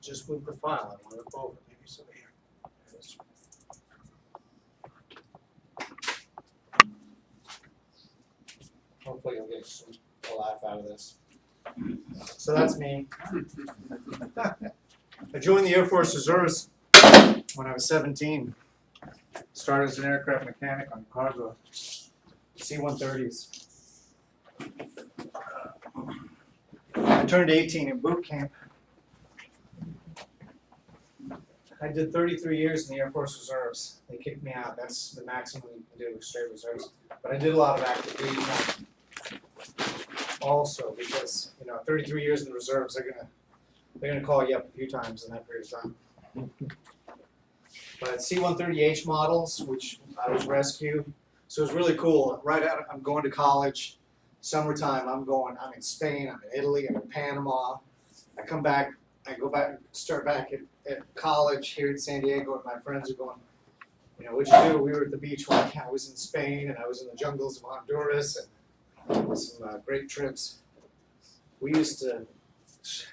Just moved the file. I want to look over. Maybe it's over here. There it is. Hopefully you'll get a laugh out of this. So that's me. I joined the Air Force Reserves when I was 17. Started as an aircraft mechanic on cargo, C-130s. I turned 18 in boot camp. I did 33 years in the Air Force Reserves. They kicked me out. That's the maximum you can do, straight reserves. But I did a lot of active duty time also, because 33 years in the reserves, they're gonna call you up a few times in that period of time. But C-130H models, which I was rescue, so it was really cool. Right out, I'm going to college, summertime. I'm in Spain, I'm in Italy, I'm in Panama. I come back, I go back, start back at college here in San Diego, and my friends are going, what'd you do? We were at the beach one time. I was in Spain, and I was in the jungles of Honduras, and some great trips. We used to,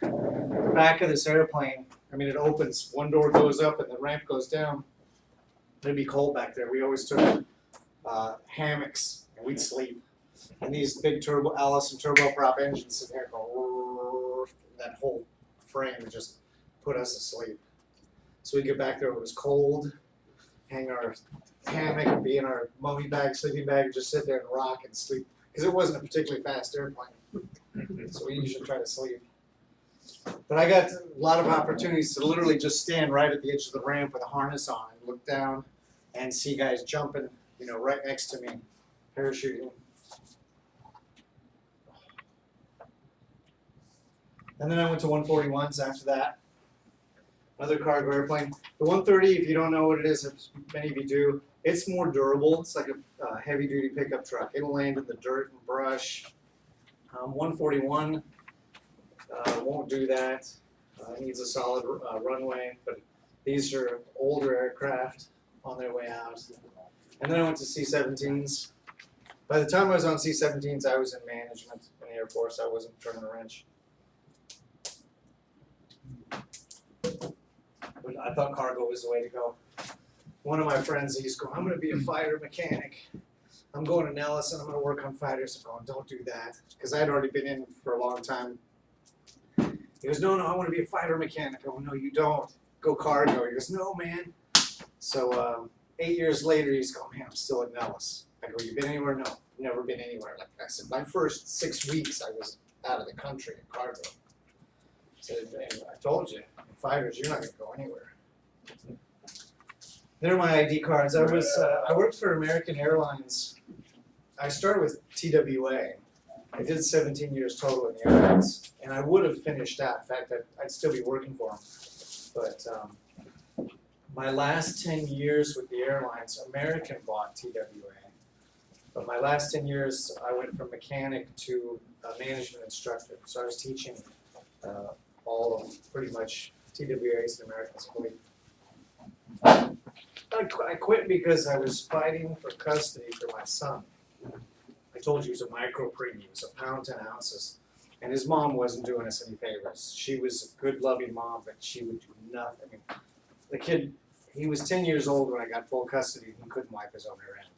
the back of this airplane, it opens, one door goes up, and the ramp goes down. It'd be cold back there. We always took hammocks, and we'd sleep. And these big Allison turboprop engines sitting there go, that whole frame would just put us asleep. So we'd get back there when it was cold, hang our hammock, and be in our mummy bag, sleeping bag, and just sit there and rock and sleep. Because it wasn't a particularly fast airplane. So we usually try to sleep. But I got a lot of opportunities to literally just stand right at the edge of the ramp with a harness on and look down and see guys jumping, right next to me, parachuting. And then I went to 141s after that. Another cargo airplane. The 130, if you don't know what it is, as many of you do, it's more durable. It's like a heavy-duty pickup truck. It'll land in the dirt and brush. 141 won't do that. It needs a solid runway, but these are older aircraft on their way out. And then I went to C-17s. By the time I was on C-17s, I was in management in the Air Force. I wasn't turning a wrench. But I thought cargo was the way to go. One of my friends, he's going, I'm going to be a fighter mechanic. I'm going to Nellis and I'm going to work on fighters. I'm going, don't do that. Because I had already been in for a long time. He goes, no, I want to be a fighter mechanic. I go, no, you don't. Go cargo. He goes, no, man. So 8 years later, he's going, man, I'm still at Nellis. I go, you been anywhere? No, never been anywhere. Like I said, my first 6 weeks, I was out of the country in cargo. I said, I told you, fighters, you're not going to go anywhere. There are my ID cards. I worked for American Airlines. I started with TWA. I did 17 years total in the airlines, and I would have finished out. In fact, I'd still be working for them. But my last 10 years with the airlines, American bought TWA. But my last 10 years, I went from mechanic to management instructor. So I was teaching all of them, pretty much TWAs and Americans. I quit because I was fighting for custody for my son. I told you he was a micro preemie, he was a pound 10 ounces. And his mom wasn't doing us any favors. She was a good, loving mom, but she would do nothing. I mean, the kid, he was 10 years old when I got full custody, and he couldn't wipe his own rear end.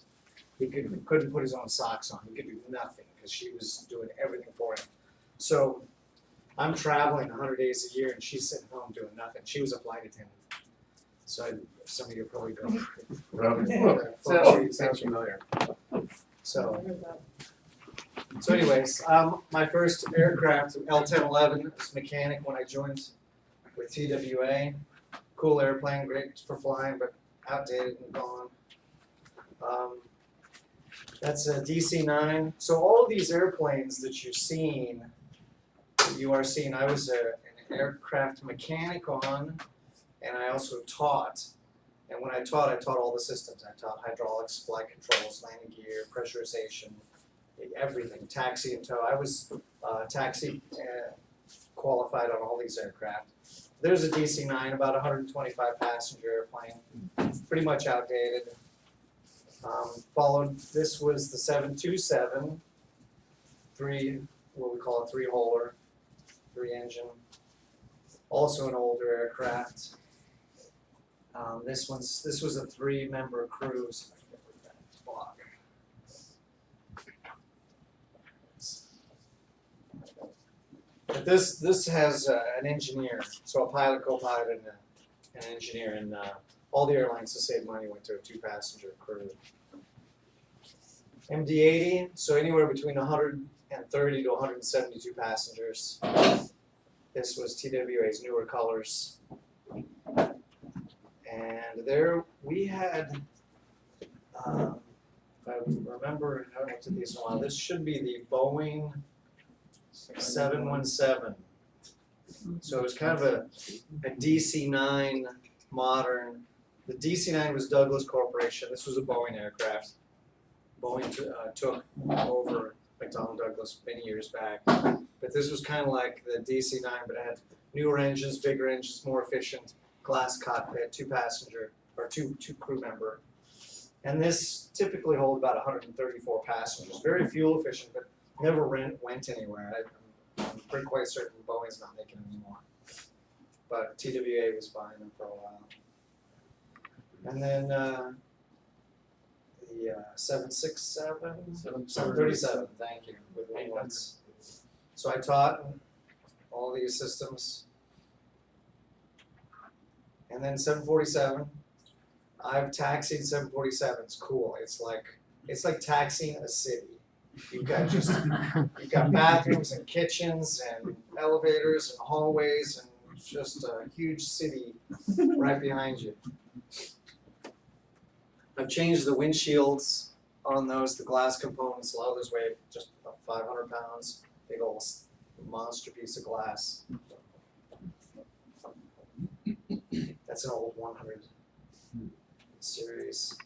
He couldn't put his own socks on. He could do nothing because she was doing everything for him. So I'm traveling 100 days a year, and she's sitting home doing nothing. She was a flight attendant. So some of you probably don't. Sounds familiar. So anyways, my first aircraft, L-1011, was mechanic when I joined with TWA. Cool airplane, great for flying, but outdated and gone. That's a DC-9. So all of these airplanes that you are seeing, I was an aircraft mechanic on, and I also taught. And when I taught all the systems. I taught hydraulics, flight controls, landing gear, pressurization, everything, taxi and tow. I was taxi qualified on all these aircraft. There's a DC-9, about 125 passenger airplane, pretty much outdated. Followed, this was the 727, what we call a three-holer, three-engine, also an older aircraft. This was a three-member cruise. But this has an engineer, so a pilot, co-pilot, and an engineer, and all the airlines to save money went to a two-passenger crew. MD-80, so anywhere between 130 to 172 passengers. This was TWA's newer colors. And there we had, if I remember, I haven't looked at these in a while, this should be the Boeing 717. So it was kind of a DC-9 modern. The DC-9 was Douglas Corporation. This was a Boeing aircraft. Boeing took over McDonnell Douglas many years back. But this was kind of like the DC-9, but it had newer engines, bigger engines, more efficient, glass cockpit, two-passenger, or two crew member. And this typically holds about 134 passengers. Very fuel efficient, but never went anywhere. I'm pretty quite certain Boeing's not making them anymore. But TWA was buying them for a while. And then the 737, thank you, with winglets. So I taught all these systems. And then 747, I've taxied 747s. Cool. It's like taxiing a city. You've got bathrooms and kitchens and elevators and hallways and just a huge city right behind you. I've changed the windshields on those, the glass components. A lot of those weigh just about 500 pounds. Big old monster piece of glass. That's an old 100 series.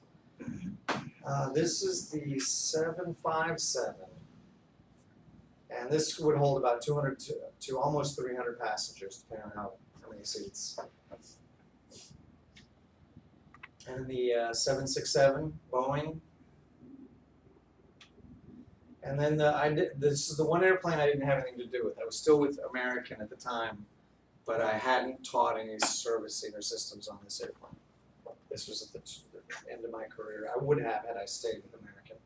This is the 757, and this would hold about 200 to almost 300 passengers, depending on how many seats. And the 767 Boeing, and then this is the one airplane I didn't have anything to do with. I was still with American at the time, but I hadn't taught any servicing or systems on this airplane. This was at the end of my career. I would have had I stayed with American.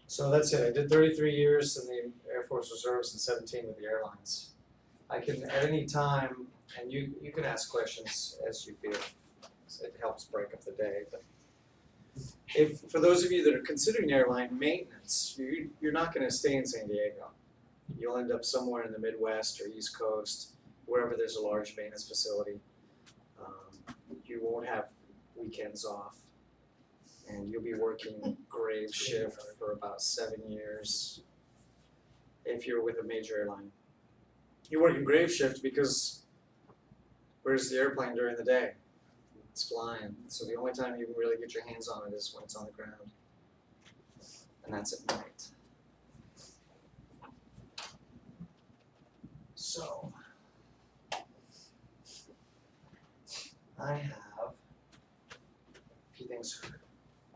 So that's it. I did 33 years in the Air Force Reserves and 17 with the airlines. I can, at any time, and you can ask questions as you feel. It helps break up the day. But for those of you that are considering airline maintenance, you're not going to stay in San Diego. You'll end up somewhere in the Midwest or East Coast, wherever there's a large maintenance facility. You won't have weekends off, and you'll be working grave shift for about 7 years if you're with a major airline. You're working grave shift because where's the airplane during the day? It's flying, so the only time you can really get your hands on it is when it's on the ground, and that's at night. So I have a few things.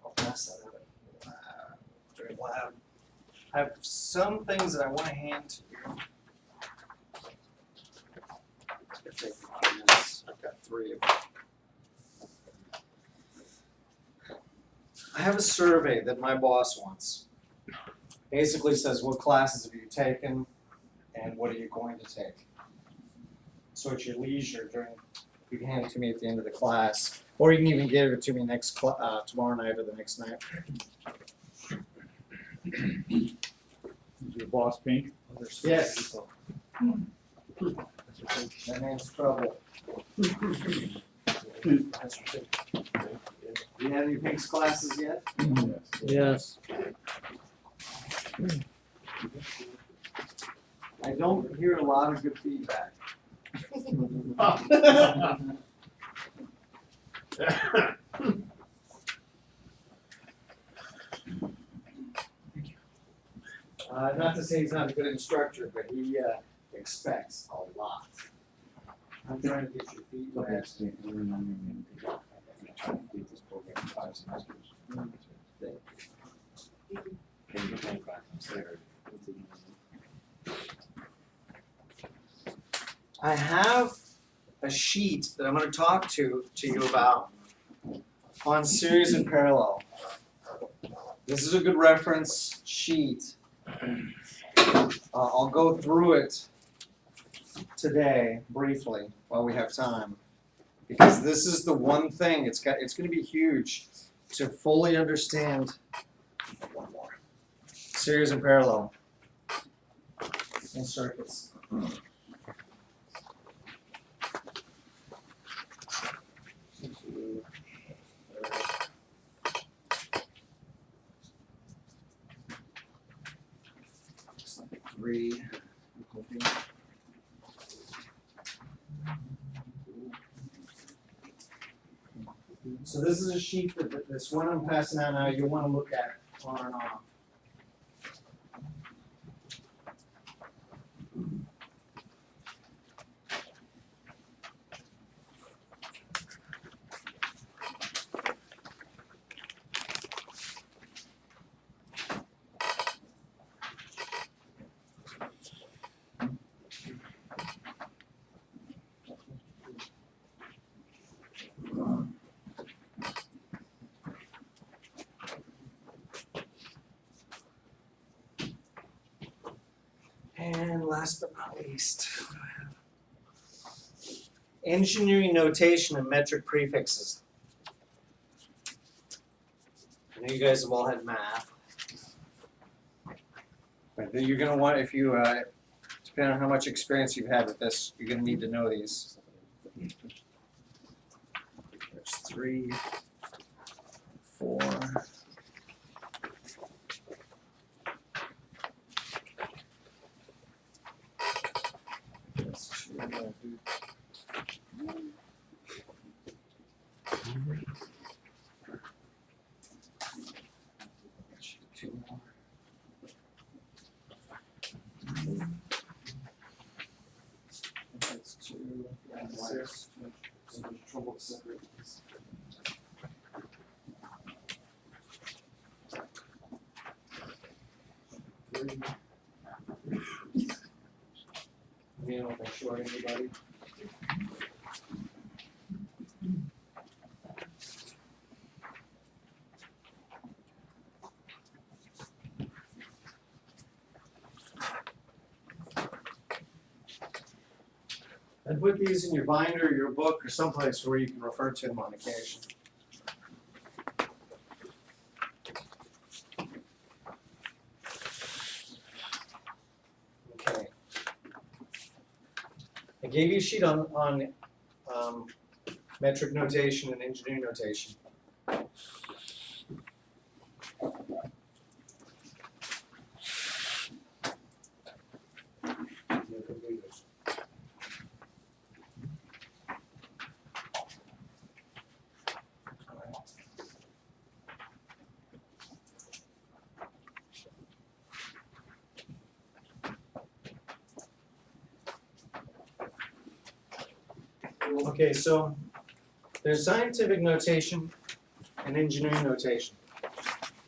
I'll pass that out very loud. I have some things that I want to hand to you. It's going to take me a few minutes. I've got 3 of them. I have a survey that my boss wants. Basically says, what classes have you taken and what are you going to take? So at your leisure, you can hand it to me at the end of the class, or you can even give it to me tomorrow night or the next night. Is your boss pink? Yes. That man's trouble. You had any Pink's classes yet? Yes. I don't hear a lot of good feedback. Not to say he's not a good instructor, but he expects a lot. I'm trying to get your feet wet. I have a sheet that I'm going to talk to you about on series and parallel. This is a good reference sheet. I'll go through it today briefly while we have time, because this is the one thing it's going to be huge to fully understand. One more. Series and parallel in circuits. Three. So this is a sheet that this one I'm passing out now you'll want to look at on and off. And last but not least, engineering notation and metric prefixes. I know you guys have all had math, but you're going to want, if you, depending on how much experience you've had with this, you're going to need to know these. There's 3, 4. You know, make sure anybody. And put these in your binder, your book, or someplace where you can refer to them on occasion. Okay. I gave you a sheet on metric notation and engineering notation. Okay, so there's scientific notation and engineering notation.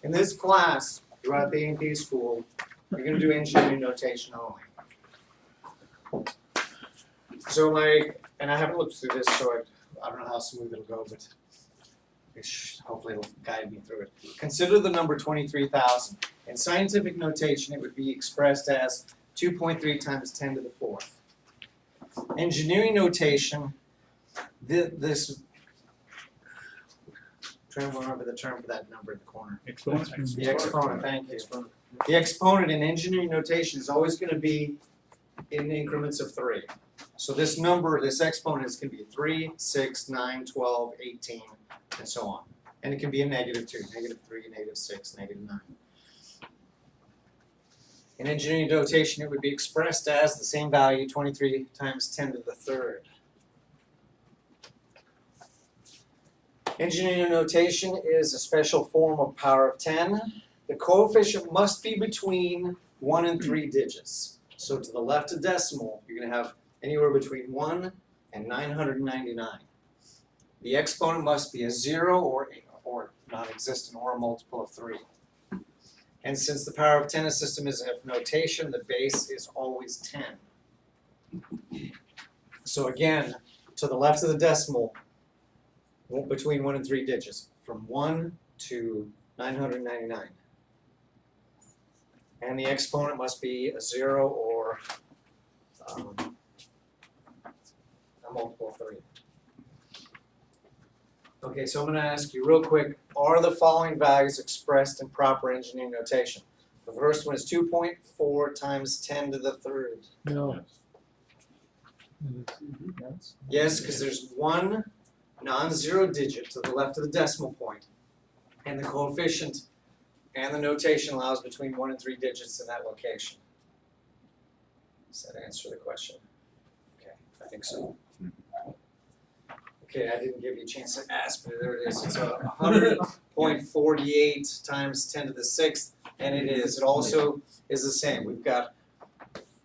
In this class, throughout the A&P school, you're going to do engineering notation only. So and I haven't looked through this, so I don't know how smooth it'll go, but hopefully it'll guide me through it. Consider the number 23,000. In scientific notation, it would be expressed as 2.3 times 10 to the 4th. Engineering notation, this, trying to remember the term for that number in the corner. Exponent. The exponent, thank you. The exponent in engineering notation is always going to be in increments of 3. So this number, this exponent is going to be 3, 6, 9, 12, 18, and so on. And it can be a -2, -3, -6, -9. In engineering notation, it would be expressed as the same value, 23 times 10 to the 3rd. Engineering notation is a special form of power of 10. The coefficient must be between 1 and 3 digits. So to the left of decimal, you're going to have anywhere between 1 and 999. The exponent must be a 0 or non-existent or a multiple of 3. And since the power of 10 system is a notation, the base is always 10. So again, to the left of the decimal, between 1 and 3 digits, from 1 to 999. And the exponent must be a 0 or a multiple of 3. Okay, so I'm going to ask you real quick, are the following values expressed in proper engineering notation? The first one is 2.4 times 10 to the third. No. Yes, because there's one non-zero digit to the left of the decimal point, and the coefficient and the notation allows between 1 and 3 digits in that location. Does that answer the question? Okay, I think so. Okay, I didn't give you a chance to ask, but there it is. It's 100.48 times 10 to the 6th, and it is. It also is the same. We've got,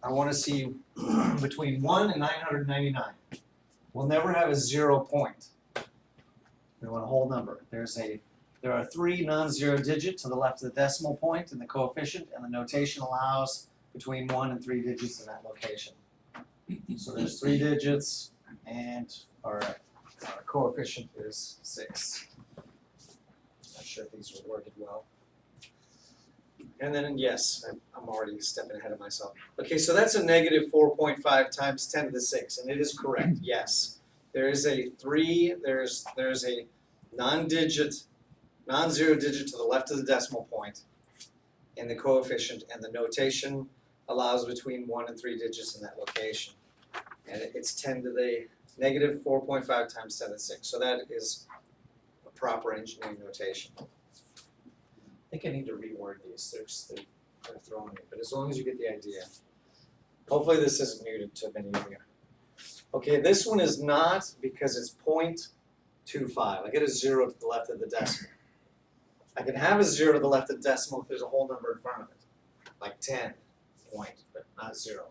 I want to see between 1 and 999. We'll never have a 0 point. We want a whole number. There are 3 non-zero digits to the left of the decimal point in the coefficient, and the notation allows between 1 and 3 digits in that location. So there's 3 digits, and our coefficient is 6. Not sure if these were worded well. And then, yes, I'm already stepping ahead of myself. Okay, so that's a negative 4.5 times 10 to the 6, and it is correct, yes. There is a 3, there's a non-zero digit to the left of the decimal point in the coefficient, and the notation allows between 1 and 3 digits in that location. And it's 10 to the negative 4.5 times 10 to the 6. So that is a proper engineering notation. I think I need to reword these. They're throwing me, but as long as you get the idea. Hopefully this isn't new to many of you. Okay, this one is not because it's 0.25. I get a 0 to the left of the decimal. I can have a 0 to the left of the decimal if there's a whole number in front of it, like 10 point, but not 0.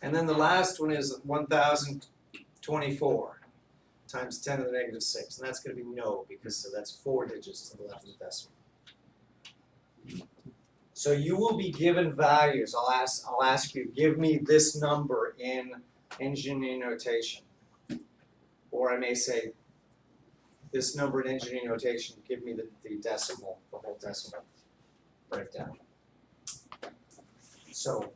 And then the last one is 1,024 times 10 to the negative 6, and that's going to be no, because that's 4 digits to the left of the decimal. So you will be given values. I'll ask you, give me this number in engineering notation. Or I may say, this number in engineering notation, give me the decimal, the whole decimal breakdown. So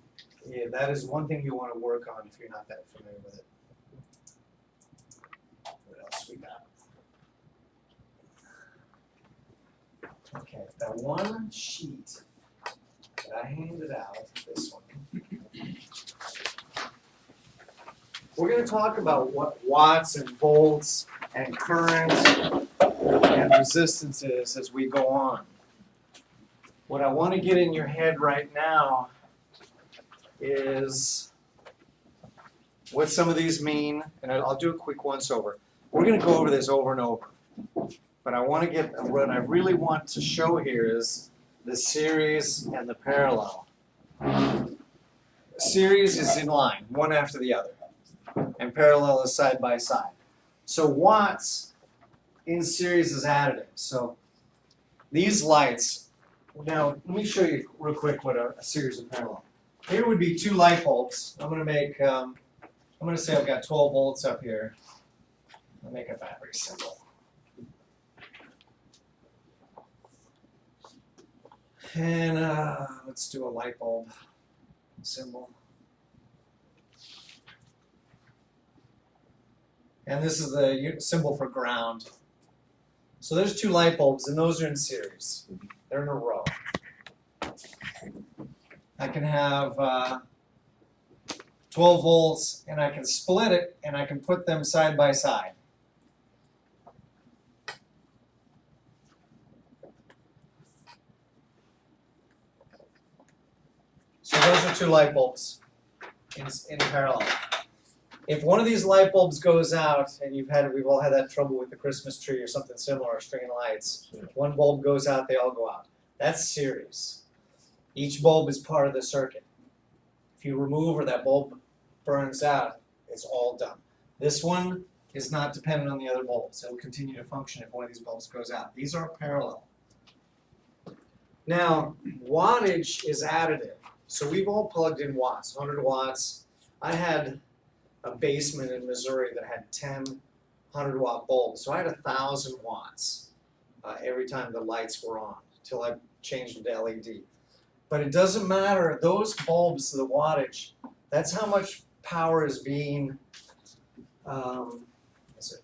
yeah, that is one thing you want to work on if you're not that familiar with it. What else we got? Okay, that one sheet that I handed out, this one. We're going to talk about what watts and volts and current and resistance is as we go on. What I want to get in your head right now is what some of these mean, and I'll do a quick once over. We're going to go over this over and over, but I want to get, what I really want to show here is the series and the parallel. The series is in line, one after the other, and parallel is side by side. So watts in series is additive. So these lights, now let me show you real quick what a series and parallel. Here would be 2 light bulbs. I'm going to make, I'm going to say I've got 12 volts up here. I'll make a battery symbol. And let's do a light bulb symbol. And this is the symbol for ground. So there's 2 light bulbs, and those are in series. They're in a row. I can have 12 volts, and I can split it, and I can put them side by side. So those are 2 light bulbs in parallel. If one of these light bulbs goes out, and we've all had that trouble with the Christmas tree or something similar, or string lights, one bulb goes out, they all go out. That's series. Each bulb is part of the circuit. If you remove or that bulb burns out, it's all done. This one is not dependent on the other bulbs. It will continue to function if one of these bulbs goes out. These are parallel. Now, wattage is additive. So we've all plugged in watts, 100 watts. I had a basement in Missouri that had 10 100-watt bulbs. So I had 1,000 watts every time the lights were on until I changed them to LED. But it doesn't matter. Those bulbs, the wattage, that's how much power is being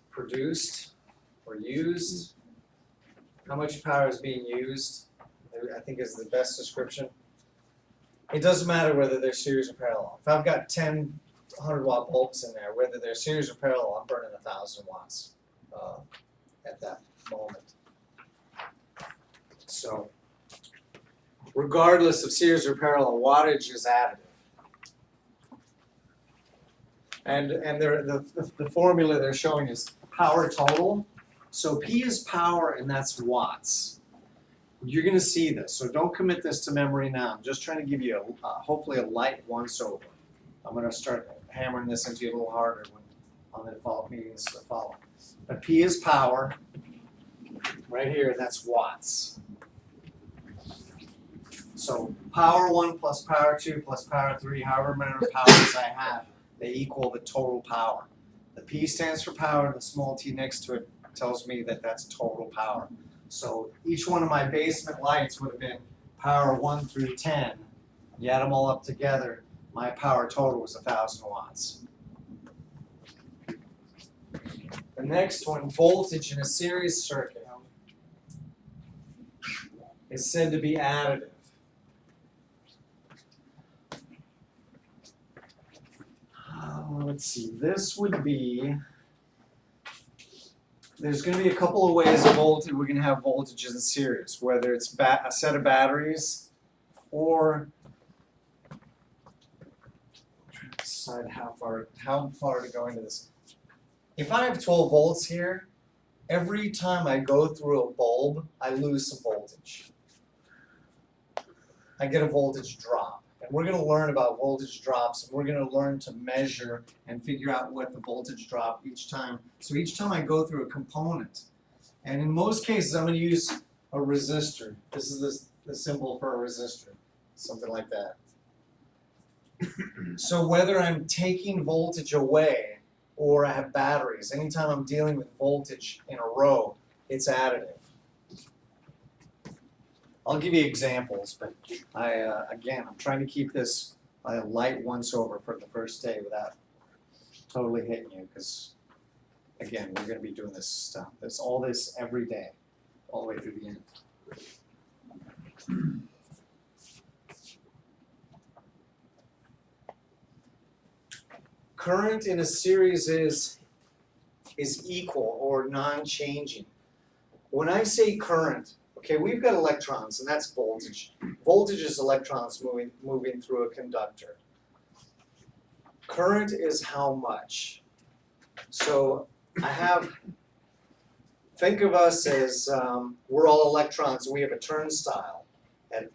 produced or used. How much power is being used, I think is the best description. It doesn't matter whether they're series or parallel. If I've got 10 100-watt bulbs in there, whether they're series or parallel, I'm burning 1,000 watts at that moment. So, regardless of series or parallel, wattage is additive. And the formula they're showing is power total. So P is power, and that's watts. You're going to see this, so don't commit this to memory now. I'm just trying to give you hopefully a light once-over. I'm going to start hammering this into you a little harder on the follow-up meetings to follow. But P is power, right here, that's watts. So power 1 plus power 2 plus power 3, however many powers I have, they equal the total power. The P stands for power, the small t next to it tells me that that's total power. So each one of my basement lights would have been power 1 through 10. You add them all up together, my power total was 1,000 watts. The next one, voltage in a series circuit, is said to be additive. Let's see, this would be, there's going to be a couple of ways of voltage. We're going to have voltages in series, whether it's a set of batteries or I'm trying to decide how far to go into this. If I have 12 volts here, every time I go through a bulb, I lose some voltage. I get a voltage drop. And we're going to learn about voltage drops, and we're going to learn to measure and figure out what the voltage drop each time. So each time I go through a component, and in most cases I'm going to use a resistor. This is the symbol for a resistor, something like that. So whether I'm taking voltage away or I have batteries, anytime I'm dealing with voltage in a row, it's additive. I'll give you examples, but again, I'm trying to keep this a light once-over for the first day without totally hitting you, because, again, we're going to be doing this stuff. All this every day, all the way through the end. Current in a series is equal or non-changing. When I say current, okay, we've got electrons, and that's voltage. Voltage is electrons moving through a conductor. Current is how much. So think of us as we're all electrons. We have a turnstile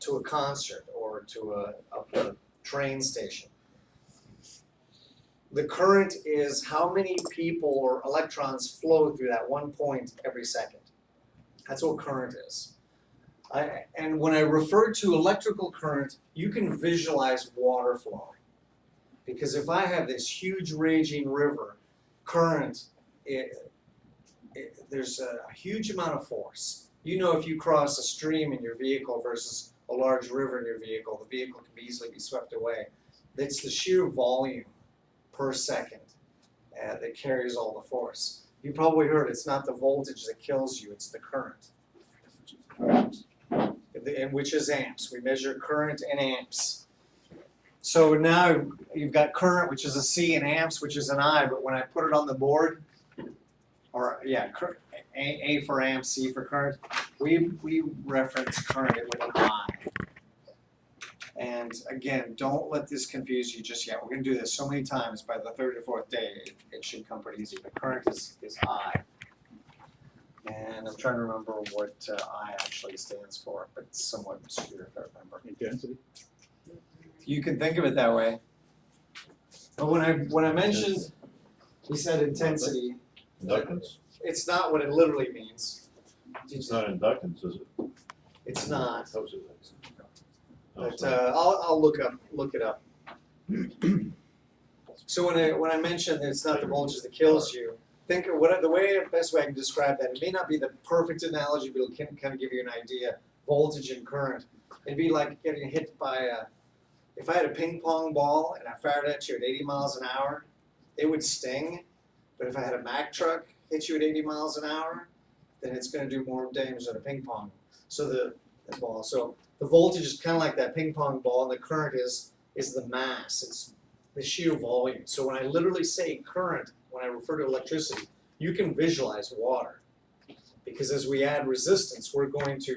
to a concert or to a train station. The current is how many people or electrons flow through that one point every second. That's what current is. And when I refer to electrical current, you can visualize water flowing. Because if I have this huge raging river, current, there's a huge amount of force. You know, if you cross a stream in your vehicle versus a large river in your vehicle, the vehicle can easily be swept away. It's the sheer volume per second that carries all the force. You probably heard it's not the voltage that kills you, it's the current. Which is amps. We measure current in amps. So now you've got current, which is a C, and amps, which is an I, but when I put it on the board, or yeah, A for amp, C for current, we reference current with an I. And again, don't let this confuse you just yet. We're going to do this so many times. By the third or fourth day, it should come pretty easy. The current is I. And I'm trying to remember what I actually stands for, but it's somewhat obscure if I remember. Intensity. You can think of it that way. But when I mentioned, we said intensity, Inductance? it's not what it literally means. It's not inductance, is it? It's not. Those are things. But I'll look it up. So when I mentioned that it's not the voltage that kills you, think of the best way I can describe that. It may not be the perfect analogy, but it can kind of give you an idea. Voltage and current. It'd be like getting hit by if I had a ping pong ball and I fired at you at 80 miles an hour, it would sting. But if I had a Mack truck hit you at 80 miles an hour, then it's going to do more damage than a ping pong. So the ball. So the voltage is kind of like that ping pong ball, and the current is the mass. It's the sheer volume. So when I literally say current, when I refer to electricity, you can visualize water. Because as we add resistance, we're going to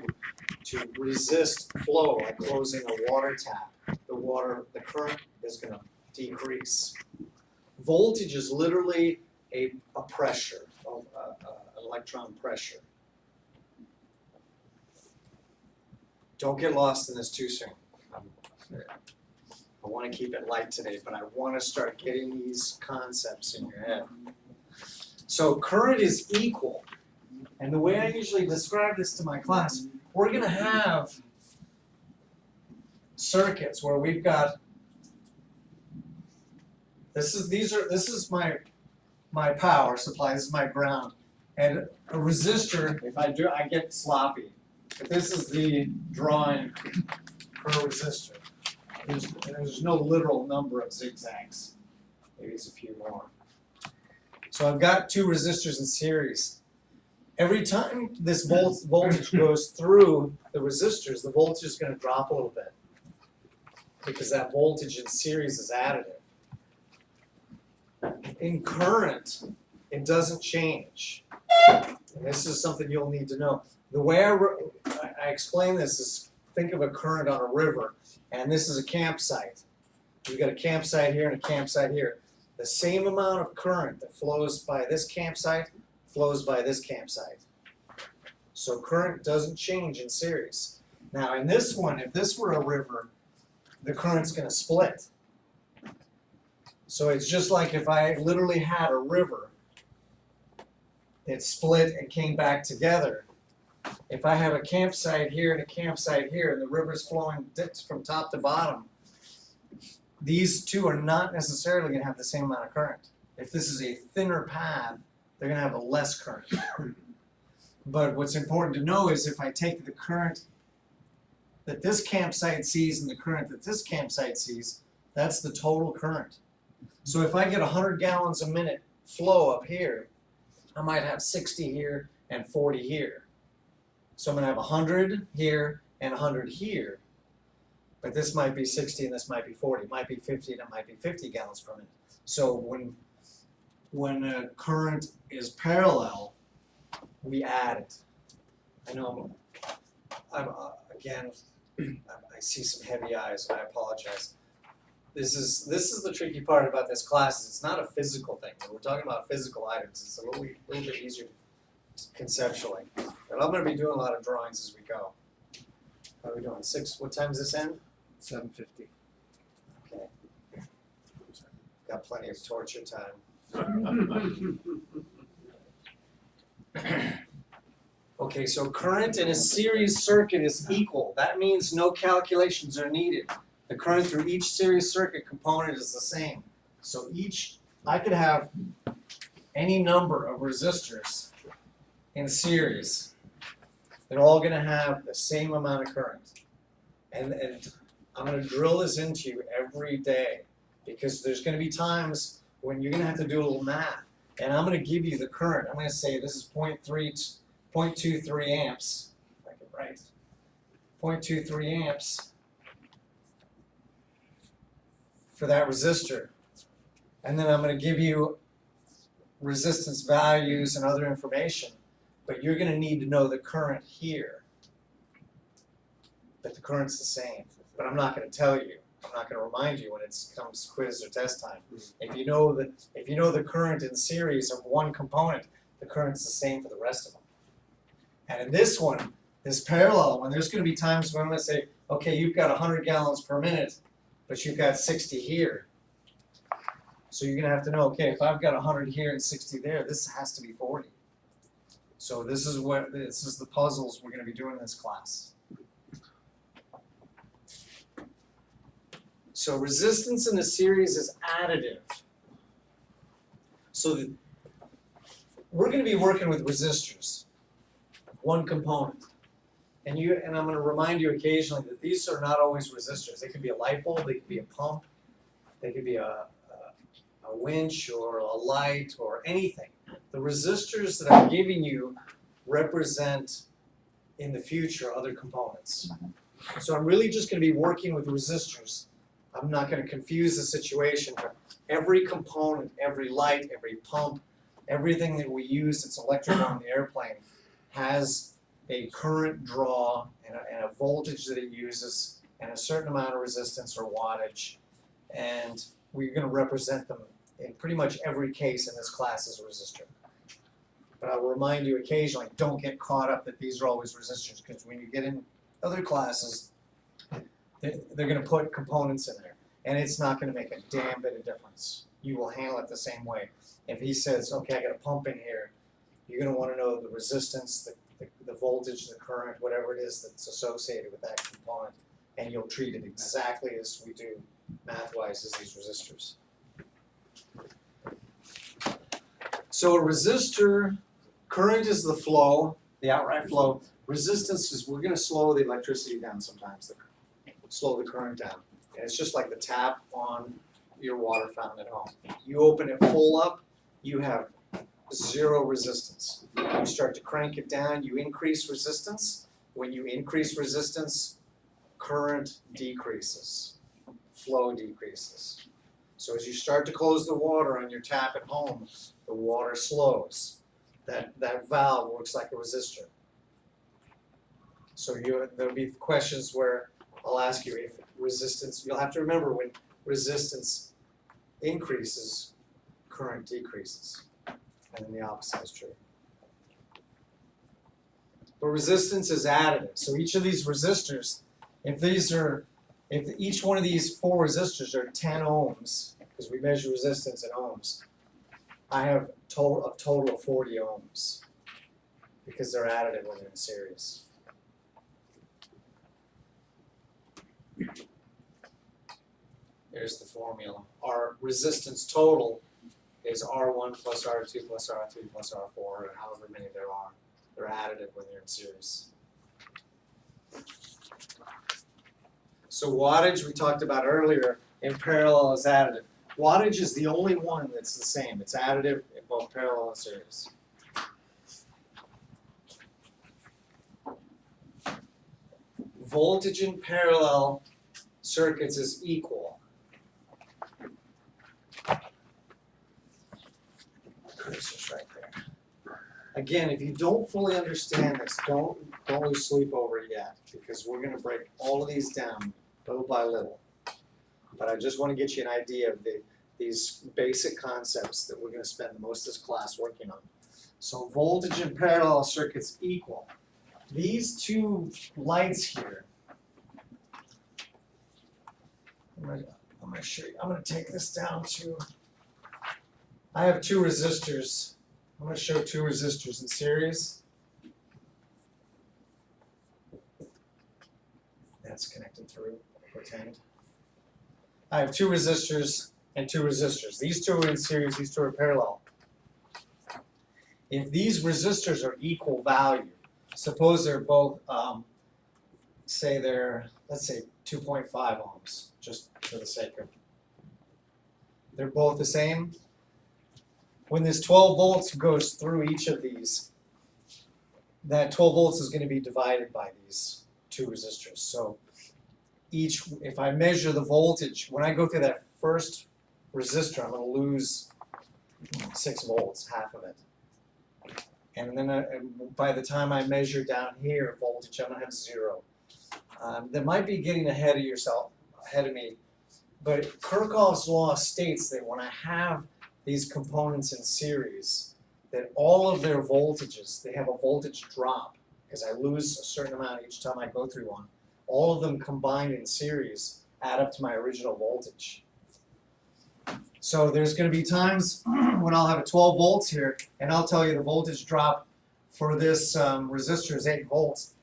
resist flow like closing a water tap. The current is going to decrease. Voltage is literally a pressure, an electron pressure. Don't get lost in this too soon. I want to keep it light today, but I want to start getting these concepts in your head. So current is equal. And the way I usually describe this to my class, we're going to have circuits where we've got this is my power supply, this is my ground. And a resistor, if I get sloppy. But this is the drawing for a resistor. There's no literal number of zigzags. Maybe it's a few more. So I've got two resistors in series. Every time this voltage goes through the resistors, the voltage is going to drop a little bit because that voltage in series is additive. In current, it doesn't change. And this is something you'll need to know. The way I explain this is, think of a current on a river, and this is a campsite. You've got a campsite here and a campsite here. The same amount of current that flows by this campsite flows by this campsite. So current doesn't change in series. Now in this one, if this were a river, the current's going to split. So it's just like if I literally had a river that split and came back together. If I have a campsite here and a campsite here, and the river's flowing from top to bottom, these two are not necessarily going to have the same amount of current. If this is a thinner path, they're going to have a less current. But what's important to know is if I take the current that this campsite sees and the current that this campsite sees, that's the total current. So if I get 100 gallons a minute flow up here, I might have 60 here and 40 here. So I'm going to have 100 here and 100 here. But this might be 60 and this might be 40. It might be 50 and it might be 50 gallons per minute. So when a current is parallel, we add it. I know again, I see some heavy eyes, and I apologize. This is the tricky part about this class. Is it's not a physical thing. When we're talking about physical items, it's a little bit easier conceptually. But I'm going to be doing a lot of drawings as we go. How are we doing? 6. What time does this end? 7:50. Okay. Got plenty of torture time. Okay, so current in a series circuit is equal. That means no calculations are needed. The current through each series circuit component is the same. So I could have any number of resistors in series. They're all going to have the same amount of current. And I'm going to drill this into you every day because there's going to be times when you're going to have to do a little math. And I'm going to give you the current. I'm going to say this is 0.23 amps. If I can write. 0.23 amps for that resistor. And then I'm going to give you resistance values and other information. But you're going to need to know the current here. But the current's the same. but I'm not going to tell you. I'm not going to remind you when it comes quiz or test time. If you know the current in series of one component, the current's the same for the rest of them. And in this one, this parallel, when there's going to be times when I'm going to say, okay, you've got 100 gallons per minute, but you've got 60 here. So you're going to have to know, okay, if I've got 100 here and 60 there, this has to be 40. So this is the puzzles we're going to be doing in this class. So resistance in a series is additive. So we're going to be working with resistors, one component. And I'm going to remind you occasionally that these are not always resistors. They could be a light bulb, they could be a pump, they could be a winch or a light or anything. The resistors that I'm giving you represent in the future other components. So I'm really just going to be working with resistors. I'm not going to confuse the situation, but every component, every light, every pump, everything that we use that's electrical on the airplane has a current draw and a voltage that it uses and a certain amount of resistance or wattage. And we're going to represent them in pretty much every case in this class as a resistor. But I will remind you occasionally, don't get caught up that these are always resistors, because when you get in other classes, they're going to put components in there, and it's not going to make a damn bit of difference. You will handle it the same way. If he says, okay, I got a pump in here, you're going to want to know the resistance, the voltage, the current, whatever it is that's associated with that component, and you'll treat it exactly as we do math-wise as these resistors. So a resistor, current is the flow, the outright flow. Resistance is, we're going to slow the electricity down sometimes, slow the current down. And it's just like the tap on your water fountain at home. You open it full up, you have zero resistance. You start to crank it down, you increase resistance. When you increase resistance, current decreases, flow decreases. So as you start to close the water on your tap at home, the water slows. That valve works like a resistor. So there'll be questions where I'll ask you if resistance, you'll have to remember when resistance increases, current decreases. And then the opposite is true. But resistance is additive. So each of these resistors, if each one of these 4 resistors are 10 ohms, because we measure resistance in ohms, I have a total of 40 ohms because they're additive when they're in series. Here's the formula. Our resistance total is R1 plus R2 plus R3 plus R4, or however many there are. They're additive when they're in series. So wattage we talked about earlier in parallel is additive. Wattage is the only one that's the same. It's additive in both parallel and series. Voltage in parallel circuits is equal. Cursor's right there. Again, if you don't fully understand this, don't lose sleep over it yet, because we're going to break all of these down little by little. But I just want to get you an idea of these basic concepts that we're going to spend most of this class working on. So voltage in parallel circuits equal. These 2 lights here, I'm going to show you. I'm going to take this down to, I have 2 resistors. I'm going to show 2 resistors in series. That's connected through, pretend. I have 2 resistors and 2 resistors. These 2 are in series, these 2 are parallel. If these resistors are equal value, suppose they're both, let's say 2.5 ohms, just for the sake of, they're both the same. When this 12 volts goes through each of these, that 12 volts is going to be divided by these 2 resistors. So if I measure the voltage, when I go through that first resistor, I'm going to lose 6 volts, half of it. And then by the time I measure down here voltage, I'm going to have 0. that might be getting ahead of me, but Kirchhoff's law states that when I have these components in series, that all of their voltages, they have a voltage drop, because I lose a certain amount each time I go through one. All of them combined in series add up to my original voltage. So there's going to be times when I'll have a 12 volts here, and I'll tell you the voltage drop for this resistor is 8 volts.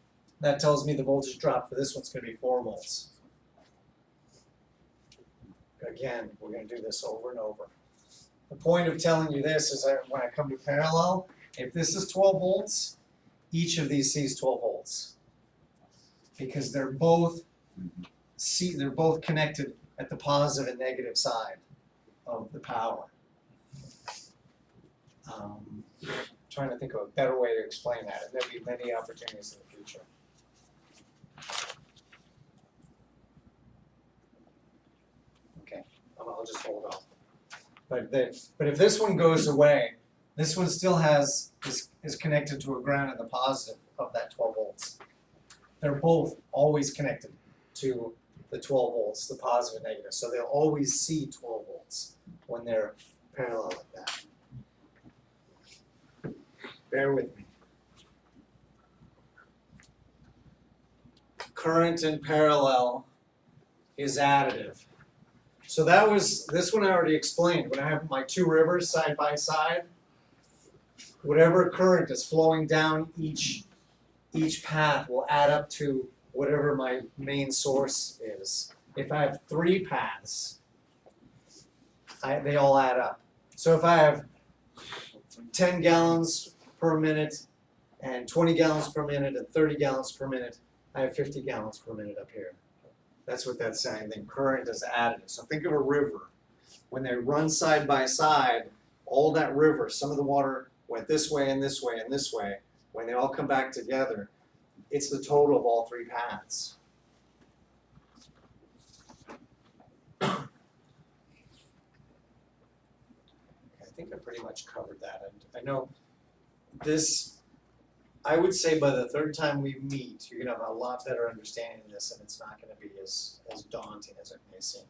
That tells me the voltage drop for this one's going to be 4 volts. Again, we're going to do this over and over. The point of telling you this is that when I come to parallel, if this is 12 volts, each of these sees 12 volts. Because they're both connected at the positive and negative side of the power. Trying to think of a better way to explain that, and there'll be many opportunities in the future. Okay, I'll just hold off. But if this one goes away, this one still is connected to a ground in the positive of that 12 volts. They're both always connected to the 12 volts, the positive and negative. So they'll always see 12 volts when they're parallel like that. Bear with me. Current in parallel is additive. So this one I already explained. When I have my 2 rivers side by side, whatever current is flowing down each path will add up to whatever my main source is. If I have 3 paths, they all add up. So if I have 10 gallons per minute and 20 gallons per minute and 30 gallons per minute, I have 50 gallons per minute up here. That's what that's saying. Then current is additive. So think of a river. When they run side by side, all that river, some of the water went this way and this way and this way. When they all come back together, it's the total of all 3 paths. I think I pretty much covered that. And I know this, I would say by the 3rd time we meet, you're going to have a lot better understanding of this, and it's not going to be as daunting as it may seem.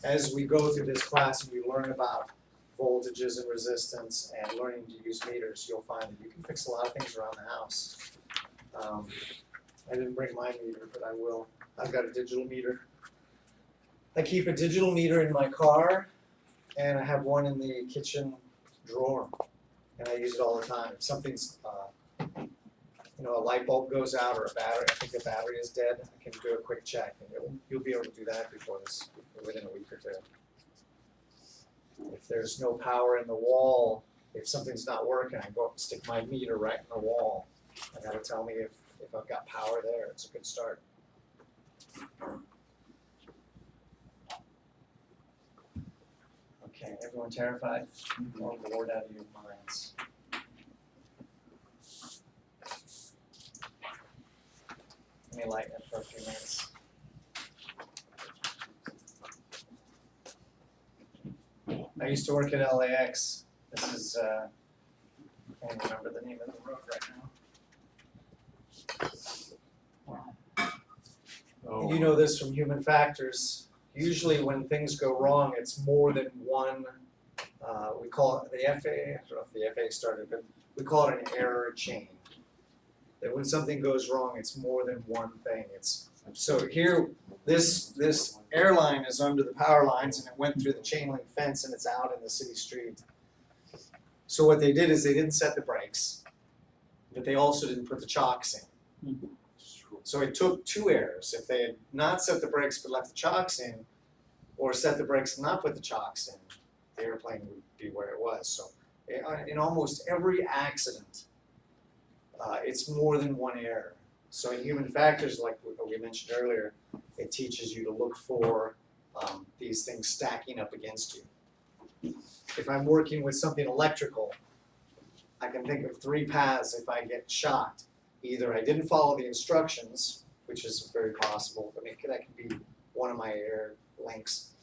As we go through this class and we learn about voltages and resistance and learning to use meters, you'll find that you can fix a lot of things around the house. I didn't bring my meter, but I will. I've got a digital meter. I keep a digital meter in my car, and I have one in the kitchen drawer, and I use it all the time. If something's, a light bulb goes out or a battery, I think the battery is dead, I can do a quick check, and you'll be able to do that within a week or 2. If there's no power in the wall, if something's not working, I go up and stick my meter right in the wall, and that'll tell me if I've got power there. It's a good start. Okay, everyone terrified? All the word out of your minds. Let me lighten it for a few minutes. I used to work at LAX. This is, I can't remember the name of the road right now. Oh. You know this from human factors. Usually when things go wrong, it's more than one, we call it the FAA, I don't know if the FAA started, but we call it an error chain. That when something goes wrong, it's more than one thing. So here, this airline is under the power lines, and it went through the chain link fence, and it's out in the city street. So what they did is they didn't set the brakes, but they also didn't put the chocks in. So it took 2 errors. If they had not set the brakes but left the chocks in, or set the brakes and not put the chocks in, the airplane would be where it was. So in almost every accident, it's more than one error. So in human factors, like we mentioned earlier, it teaches you to look for these things stacking up against you. If I'm working with something electrical, I can think of 3 paths if I get shocked. Either I didn't follow the instructions, which is very possible. I mean, that could be one of my error links.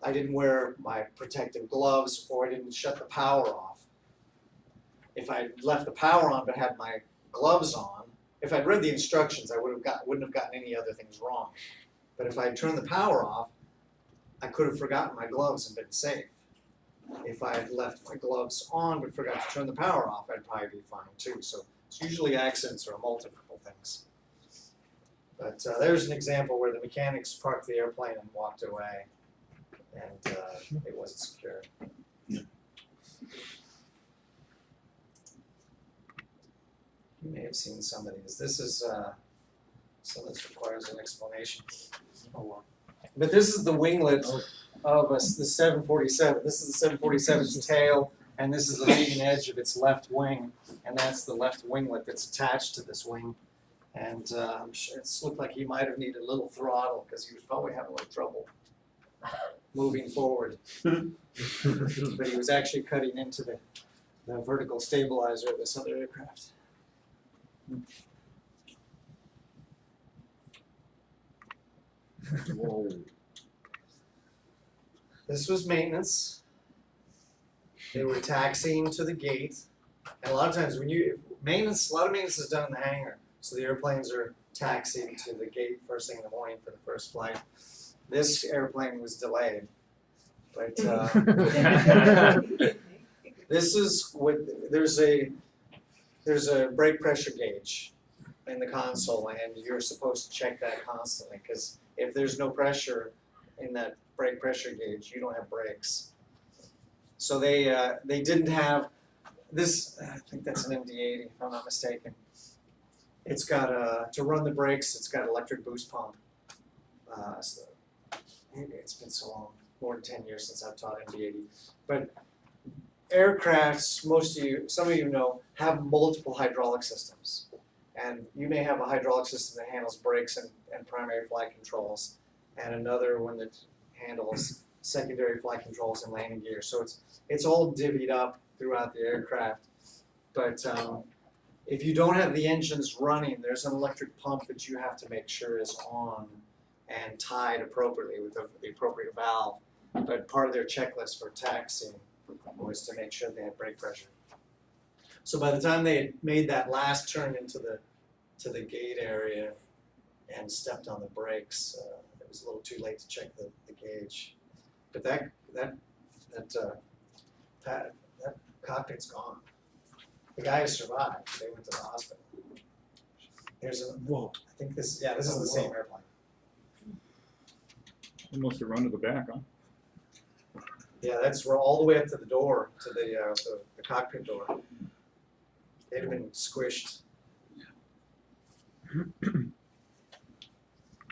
I didn't wear my protective gloves, or I didn't shut the power off. If I left the power on but had my gloves on, if I'd read the instructions, I wouldn't have gotten any other things wrong. But if I had turned the power off, I could have forgotten my gloves and been safe. If I had left my gloves on but forgot to turn the power off, I'd probably be fine too. So it's usually accidents are multiple things. But there's an example where the mechanics parked the airplane and walked away, and it wasn't secure. You may have seen some of these. This is some of this requires an explanation. But this is the winglet of the 747. This is the 747's tail, and this is the leading edge of its left wing, and that's the left winglet that's attached to this wing. And I'm sure it looked like he might have needed a little throttle because he was probably having a little trouble moving forward. But he was actually cutting into the vertical stabilizer of this other aircraft. Whoa. This was maintenance. They were taxiing to the gate. And a lot of times when a lot of maintenance is done in the hangar. So the airplanes are taxiing to the gate first thing in the morning for the first flight. This airplane was delayed. But this is what there's a brake pressure gauge in the console, and you're supposed to check that constantly because if there's no pressure in that brake pressure gauge, you don't have brakes. So they didn't have this. I think that's an MD-80 if I'm not mistaken. It's got to run the brakes. It's got electric boost pump. So it's been so long, more than 10 years since I've taught MD-80. But aircrafts, some of you know, have multiple hydraulic systems. And you may have a hydraulic system that handles brakes and primary flight controls, and another one that handles secondary flight controls and landing gear. So it's all divvied up throughout the aircraft. But if you don't have the engines running, there's an electric pump that you have to make sure is on and tied appropriately with the appropriate valve. But part of their checklist for taxiing was to make sure they had brake pressure. So by the time they had made that last turn into the gate area and stepped on the brakes, it was a little too late to check the gauge. But that cockpit's gone. The guy survived. They went to the hospital. Whoa. I think this is the same airplane. They must have run to the back, huh? Yeah, that's all the way up to the door, to the cockpit door. They'd have been squished.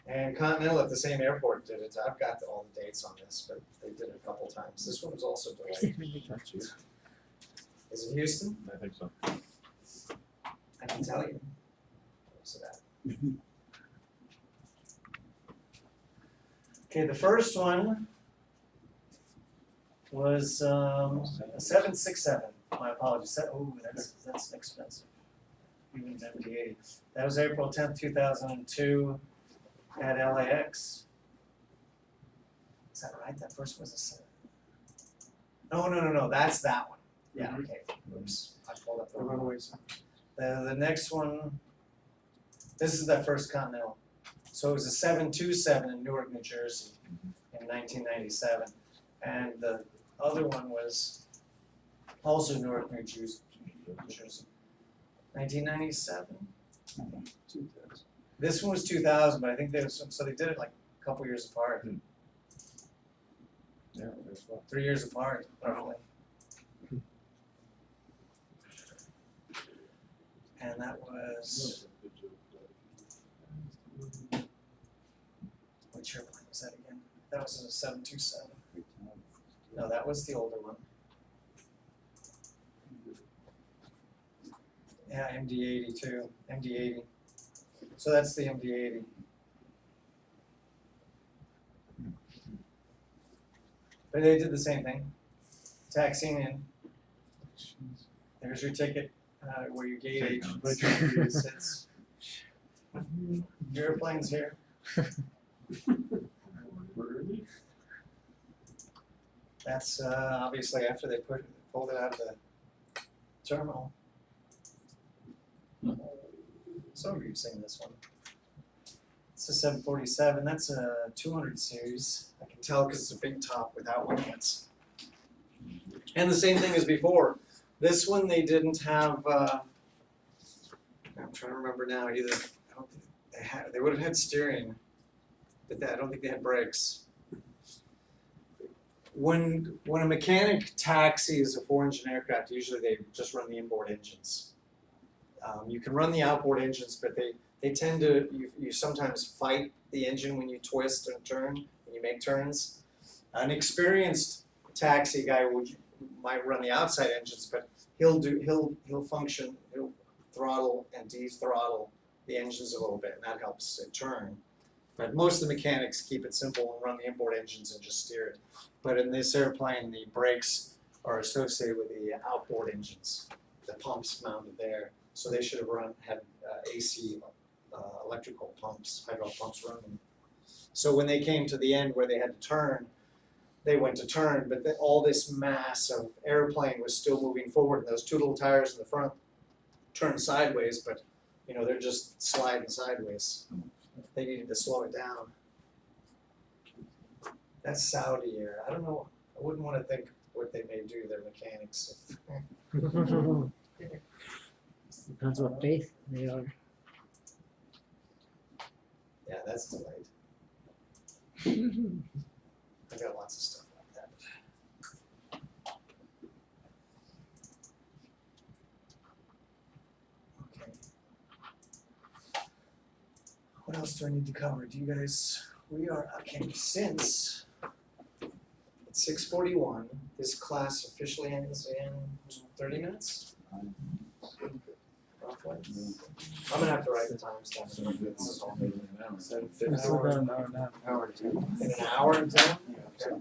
And Continental at the same airport did it. I've got all the dates on this, but they did it a couple times. This one was also delayed. Is it Houston? I think so. I can tell you. Where's it at? Okay, the first one was a 767. My apologies. Oh, that's expensive. Even MD-80. That was April 10th, 2002 at LAX. Is that right? That first was a 7. No. That's that one. Yeah, okay. Oops. I pulled up the runways. The next one, this is that first Continental. So it was a 727 in Newark, New Jersey in 1997. And the other one was also Newark, New Jersey. 1997? This one was 2000, but I think so they did it like a couple years apart. Yeah, 3 years apart, roughly. And that was, which airplane was that again? That was a 727. No, that was the older one. Yeah, MD-80 too, MD-80. So that's the MD-80. But they did the same thing. Taxiing in. There's your ticket where your gate agent sits. Your airplane's here. That's obviously after they pulled it out of the terminal. some of you have seen this one. It's a 747, that's a 200 series. I can tell because it's a big top without winglets. And the same thing as before. This one they didn't have, I'm trying to remember now, either, I don't think they would have had steering, but I don't think they had brakes. When a mechanic taxis a 4-engine aircraft, usually they just run the inboard engines. You can run the outboard engines, but they tend to, you sometimes fight the engine when you twist and turn, when you make turns. An experienced taxi guy might run the outside engines, but he'll throttle and de-throttle the engines a little bit, and that helps it turn. But most of the mechanics keep it simple and run the inboard engines and just steer it. But in this airplane, the brakes are associated with the outboard engines, the pumps mounted there. So they should have had AC electrical pumps, hydraulic pumps running. So when they came to the end where they had to turn, they went to turn, but all this mass of airplane was still moving forward, and those two little tires in the front turned sideways, but you know, they're just sliding sideways. They needed to slow it down. That's Saudi air. I don't know, I wouldn't want to think what they may do to their mechanics. Depends what base they are. Yeah, that's delayed. I got lots of stuff like that. Okay. What else do I need to cover? Do you guys, we are, okay, since it's 6:41, this class officially ends in 30 minutes? Roughly. I'm gonna have to write the times down. This is all maybe an hour. It's about an hour and a half. In an hour and 10? Okay.